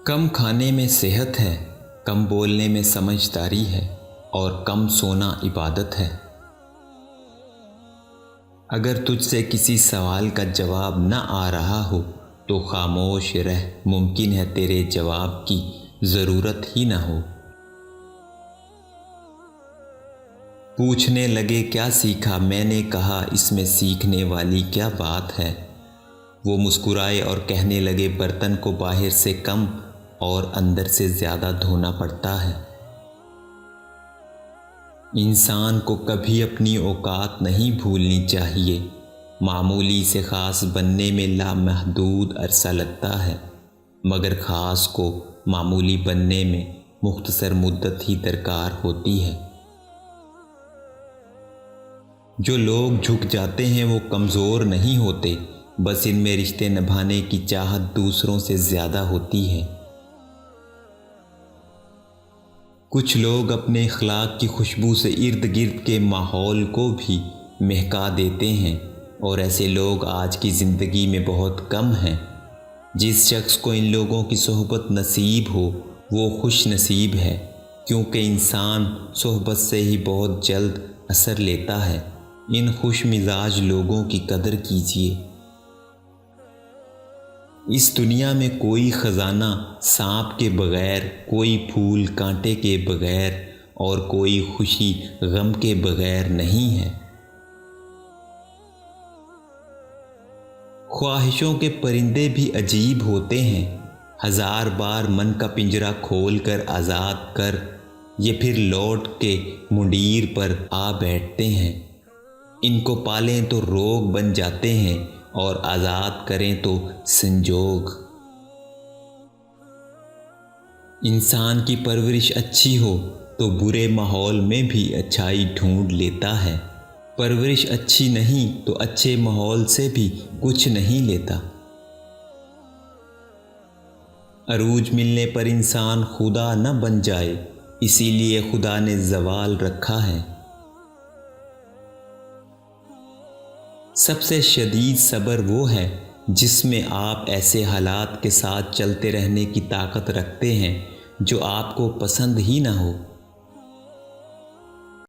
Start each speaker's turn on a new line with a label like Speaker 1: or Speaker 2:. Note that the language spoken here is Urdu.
Speaker 1: کم کھانے میں صحت ہے، کم بولنے میں سمجھداری ہے اور کم سونا عبادت ہے۔ اگر تجھ سے کسی سوال کا جواب نہ آ رہا ہو تو خاموش رہ، ممکن ہے تیرے جواب کی ضرورت ہی نہ ہو۔ پوچھنے لگے کیا سیکھا، میں نے کہا اس میں سیکھنے والی کیا بات ہے۔ وہ مسکرائے اور کہنے لگے برتن کو باہر سے کم اور اندر سے زیادہ دھونا پڑتا ہے۔ انسان کو کبھی اپنی اوقات نہیں بھولنی چاہیے۔ معمولی سے خاص بننے میں لامحدود عرصہ لگتا ہے، مگر خاص کو معمولی بننے میں مختصر مدت ہی درکار ہوتی ہے۔ جو لوگ جھک جاتے ہیں وہ کمزور نہیں ہوتے، بس ان میں رشتے نبھانے کی چاہت دوسروں سے زیادہ ہوتی ہے۔ کچھ لوگ اپنے اخلاق کی خوشبو سے ارد گرد کے ماحول کو بھی مہکا دیتے ہیں، اور ایسے لوگ آج کی زندگی میں بہت کم ہیں۔ جس شخص کو ان لوگوں کی صحبت نصیب ہو وہ خوش نصیب ہے، کیونکہ انسان صحبت سے ہی بہت جلد اثر لیتا ہے۔ ان خوش مزاج لوگوں کی قدر کیجیے۔ اس دنیا میں کوئی خزانہ سانپ کے بغیر، کوئی پھول کانٹے کے بغیر اور کوئی خوشی غم کے بغیر نہیں ہے۔ خواہشوں کے پرندے بھی عجیب ہوتے ہیں، ہزار بار من کا پنجرہ کھول کر آزاد کر یہ پھر لوٹ کے منڈیر پر آ بیٹھتے ہیں۔ ان کو پالیں تو روگ بن جاتے ہیں اور آزاد کریں تو سنجوگ۔ انسان کی پرورش اچھی ہو تو برے ماحول میں بھی اچھائی ڈھونڈ لیتا ہے، پرورش اچھی نہیں تو اچھے ماحول سے بھی کچھ نہیں لیتا۔ عروج ملنے پر انسان خدا نہ بن جائے، اسی لیے خدا نے زوال رکھا ہے۔ سب سے شدید صبر وہ ہے جس میں آپ ایسے حالات کے ساتھ چلتے رہنے کی طاقت رکھتے ہیں جو آپ کو پسند ہی نہ ہو۔